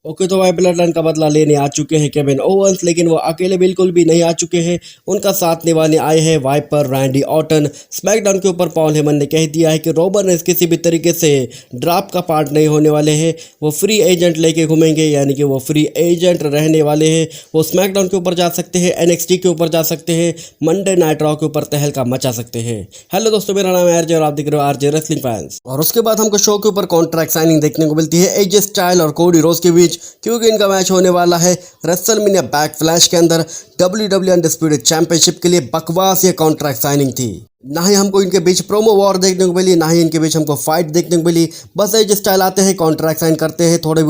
Okay, तो भाई blood line का बदला लेने आ चुके हैं केविन ओवंस, लेकिन वो अकेले बिल्कुल भी नहीं आ चुके हैं। उनका साथ निभाने आए हैं वाइपर रैंडी ऑर्टन। स्मैकडाउन के ऊपर पॉल हेमन ने कह दिया है कि रोमन रेंस किसी भी तरीके से ड्राफ्ट का पार्ट नहीं होने वाले हैं। वो फ्री एजेंट लेके घूमेंगे, यानी कि वो फ्री एजेंट रहने वाले हैं। वो स्मैकडाउन के ऊपर जा सकते हैं, एनएक्सटी के ऊपर जा सकते हैं, मंडे नाइट रॉ के ऊपर तहलका मचा सकते हैं। हेलो दोस्तों, मेरा नाम है आरजे और आप देख रहे हो आरजे रेसलिंग फैंस। और उसके बाद हमको शो के ऊपर कॉन्ट्रैक्ट साइनिंग देखने को मिलती है एजे स्टाइल और कोडी रोज के बीच, क्योंकि इनका मैच होने वाला है रेसलमेनिया बैकफ्लैश के अंदर WWE अनडिस्प्यूटेड चैंपियनशिप के लिए। बकवास ये कॉन्ट्रैक्ट साइनिंग थी। ना ही हमको इनके बीच प्रोमो वॉर देखने को मिली, ना ही इनके बीच हमको फाइट देखने को मिली। बस एज स्टाइल आते हैं, कॉन्ट्रैक्ट साइन करते हैं, थोड़ी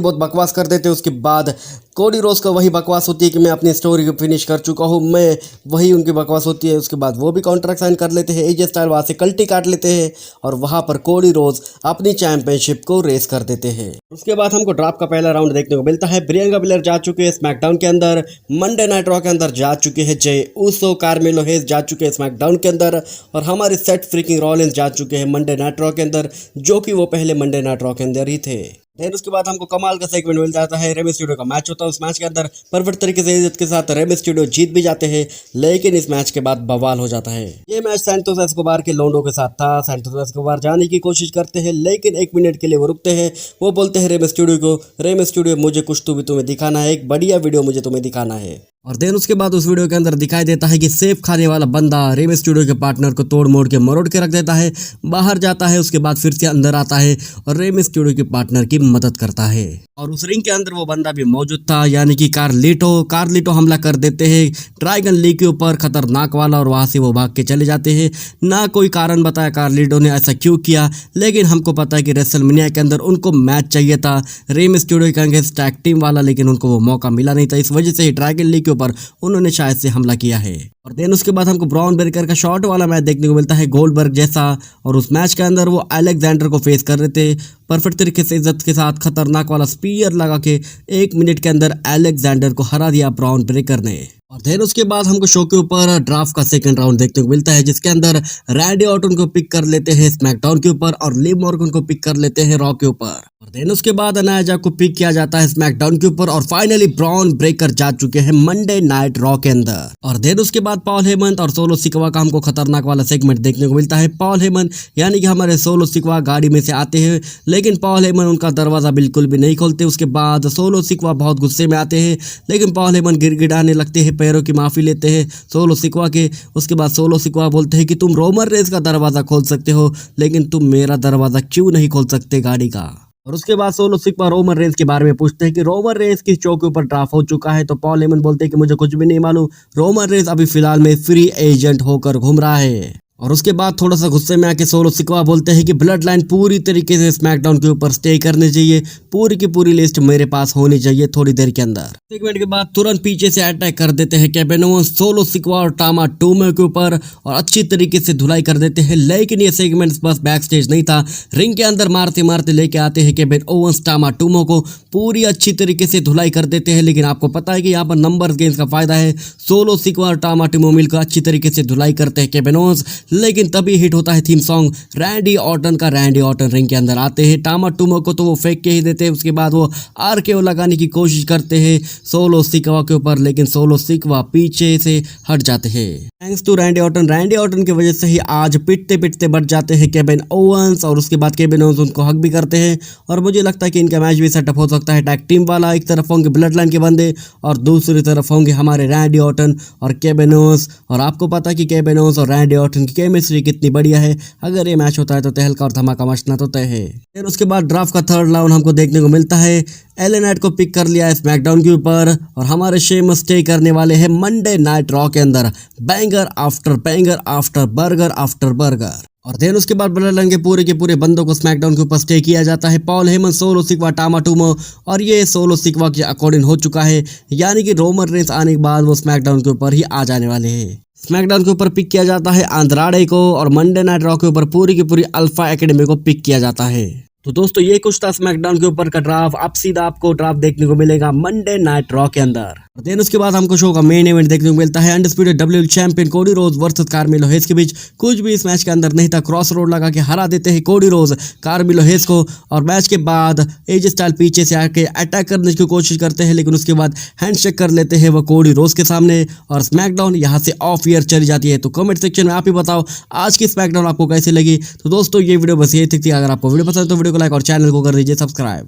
बहुत बकवास कर देते हैं। उसके बाद कोडी रोज का वही बकवास होती है कि मैं अपनी स्टोरी को फिनिश कर चुका हूँ, मैं वही उनकी बकवास होती है। उसके बाद वो भी कॉन्ट्रैक्ट साइन कर लेते हैं। एज स्टाइल वहाँ से कल्टी काट लेते हैं और वहाँ पर कोडी रोज अपनी चैंपियनशिप को रेस कर देते हैं। उसके बाद हमको ड्राफ्ट का पहला राउंड देखने को मिलता है। प्रियंका बिलर जा चुके हैं स्मैकडाउन के अंदर, मंडे नाइट रॉ के अंदर जा चुके हैं जय उसो, कार्मेलो हेज जा चुके हैं स्मैकडाउन के अंदर, और हमारे सेट फ्रीकिंग रॉलिंस जा चुके हैं मंडे नाइट रॉ के अंदर, जो कि वो पहले मंडे नाइट रॉ के अंदर ही थे। फिर उसके बाद हमको कमाल का सेगमेंट मिल जाता है। रेमी स्टूडियो का मैच होता है। उस मैच के अंदर परफेक्ट तरीके से इज्जत के साथ रेमी स्टूडियो जीत भी जाते हैं, लेकिन इस मैच के बाद बवाल हो जाता है। ये मैच सैंटोस एस्कोबार के लोंडो के साथ था। सैंटोस एस्कोबार जाने की कोशिश करते हैं, लेकिन 1 मिनट के लिए वो रुकते हैं। वो बोलते हैं रेमी स्टूडियो को, रेमी स्टूडियो मुझे कुछ तो भी तुम्हें दिखाना है, एक बढ़िया वीडियो मुझे तुम्हें दिखाना है। और देन उसके बाद उस वीडियो के अंदर दिखाई देता है कि सेफ खाने वाला बंदा रेमी स्टूडियो के पार्टनर को तोड़ मोड़ के मरोड़ के रख देता है, बाहर जाता है। उसके बाद फिर से अंदर आता है और रेमी स्टूडियो के पार्टनर की मदद करता है। और उस रिंग के अंदर वो बंदा भी मौजूद था, यानी कि कार्लिटो हमला कर देते हैं ड्रैगन ली के ऊपर, खतरनाक वाला, और वहां से वो भाग के चले जाते हैं। ना कोई कारण बताया कार्लिटो ने ऐसा क्यों किया, लेकिन हमको पता है कि रेसलमेनिया के अंदर उनको मैच चाहिए था रेमी स्टूडियो के अगेंस्ट टैग टीम वाला, लेकिन उनको वो मौका मिला नहीं था। इस वजह से ही ड्रैगन ली के ऊपर उन्होंने शायद से हमला किया है। और देन उसके बाद हमको ब्राउन ब्रेकर का शॉर्ट वाला मैच देखने को मिलता है, गोल्डबर्ग जैसा, और उस मैच के अंदर वो अलेक्जेंडर को फेस कर रहे थे परफेक्ट तरीके से इज्जत के साथ। खतरनाक वाला स्पीयर लगा के 1 मिनट के अंदर अलेक्जेंडर को हरा दिया ब्राउन ब्रेकर ने। और देन उसके बाद हमको शो के ऊपर ड्राफ्ट का सेकंड राउंड देखने को मिलता है, जिसके अंदर रैंडी ऑर्टन को पिक कर लेते हैं स्मैकडाउन के ऊपर और लिव मॉर्गन को पिक कर लेते हैं रॉ के ऊपर। और देन उसके बाद नाया जाक को पिक किया जाता है स्मैकडाउन के ऊपर, और फाइनली ब्राउन ब्रेकर जा चुके हैं मंडे नाइट रॉ के अंदर। और देन उसके बाद पॉल हेमन और सोलो सिकवा का हमको खतरनाक वाला सेगमेंट देखने को मिलता है। पॉल हेमन यानी कि हमारे सोलो सिकवा गाड़ी में से आते हैं, लेकिन पॉल हेमन उनका दरवाजा बिल्कुल भी नहीं खोलते। उसके बाद सोलो सिकवा बहुत गुस्से में आते हैं, लेकिन पॉल हेमन गिड़गिड़ाने लगते हैं, पैरों की माफी लेते हैं सोलो सिकवा के। उसके बाद सोलो सिकवा बोलते हैं कि तुम रोमन रेंस का दरवाजा खोल सकते हो, लेकिन तुम मेरा दरवाजा क्यों नहीं खोल सकते गाड़ी का। और उसके बाद सोलो सिकवा रोमन रेंस के बारे में पूछते हैं कि रोमन रेंस किस शो के ऊपर ड्राफ्ट हो चुका है, तो पॉल हेमन बोलते हैं कि मुझे कुछ भी नहीं मालूम, रोमन रेंस अभी फिलहाल में फ्री एजेंट होकर घूम रहा है। और उसके बाद थोड़ा सा गुस्से में आके सोलो सिकवा बोलते हैं कि ब्लड लाइन पूरी तरीके से स्मैकडाउन के ऊपर स्टे करनी चाहिए, पूरी की पूरी लिस्ट मेरे पास होनी चाहिए थोड़ी देर के अंदर। सेगमेंट के बाद तुरंत पीछे से अटैक कर देते हैं केविन ओवेंस सोलो सिकवा और टामा टूमो के ऊपर, और अच्छी तरीके से धुलाई कर देते हैं। लेकिन ये सेगमेंट बस बैक स्टेज नहीं था, रिंग के अंदर मारते मारते लेके आते हैं केविन ओवेंस टामा टूमो को, पूरी अच्छी तरीके से धुलाई कर देते हैं। लेकिन आपको पता है कि यहाँ पर नंबर गेम्स का फायदा है। सोलो सिकवा और टामा टूमो मिलकर अच्छी तरीके से धुलाई करते हैं केविन ओवेंस, लेकिन तभी हिट होता है थीम सॉन्ग रैंडी ऑर्टन का। रैंडी ऑर्टन रिंग के अंदर आते हैं, टामा टूमो को तो वो फेंक के ही देते हैं। उसके बाद वो आरकेओ लगाने की कोशिश करते हैं सोलो सिकवा के ऊपर, लेकिन सोलो सिकवा पीछे से हट जाते हैं। थैंक्स टू रैंडी ऑर्टन की वजह से ही आज पिटते पिटते बच जाते हैं केविन ओवेंस, और उसके बाद केविन ओवेंस उनको हक भी करते हैं। और मुझे लगता है कि इनका मैच भी सेटअप हो सकता है टैग टीम वाला। एक तरफ होंगे ब्लड लाइन के बंदे और दूसरी तरफ होंगे हमारे रैंडी ऑर्टन और केविन ओवेंस। और आपको पता है कि केविन ओवेंस और रैंडी ऑर्टन की केमिस्ट्री कितनी बढ़िया है। अगर ये मैच होता है तो तहलका और धमाका मचना तो तय है। फिर उसके बाद ड्राफ्ट का थर्ड राउंड हमको देखने को मिलता है। एले नाइट को पिक कर लिया है स्मैकडाउन के ऊपर, और हमारे शेमस स्टे करने वाले हैं मंडे नाइट रॉ के अंदर, banger after burger after burger. और देन उसके बाद ब्लड लाइन के पूरे बंदों को स्मैकडाउन के ऊपर स्टे किया जाता है। पॉल हेमन सोलो सिकवा टामा टूमो, और ये सोलो सिकवा के अकॉर्डिंग हो चुका है, यानी कि रोमन रेंस आने के बाद वो स्मैकडाउन के ऊपर ही आ जाने वाले हैं। स्मैकडाउन के ऊपर पिक किया जाता है आंद्राडे को, और मंडे नाइट रॉ के ऊपर पूरी की पूरी अल्फा एकेडमी को पिक किया जाता है। तो दोस्तों ये कुछ था स्मैकडाउन के ऊपर का ड्राफ्ट। अब सीधा आपको ड्राफ्ट देखने को मिलेगा मंडे नाइट रॉ के अंदर। देन उसके बाद हमको शो का मेन इवेंट देखने को मिलता है अनडिस्प्यूटेड डब्ल्यूडब्ल्यूई चैंपियन कोडी रोज वर्सेस कार्मेलो हेज के बीच। कुछ भी इस मैच के अंदर नहीं था, क्रॉस रोड लगा के हरा देते हैं कोडी रोज कार्मेलो हेज को। और मैच के बाद एज स्टाइल पीछे से आके अटैक करने की कोशिश करते हैं, लेकिन उसके बाद हैंडशेक कर लेते हैं वो कोडी रोज के सामने और स्मैकडाउन यहाँ से ऑफ ईयर चली जाती है। तो कमेंट सेक्शन में आप ही बताओ आज की स्मैकडाउन आपको कैसी लगी। तो दोस्तों ये वीडियो बस ये थी। अगर आपको वीडियो पसंद है तो वीडियो को लाइक और चैनल को कर दीजिए सब्सक्राइब।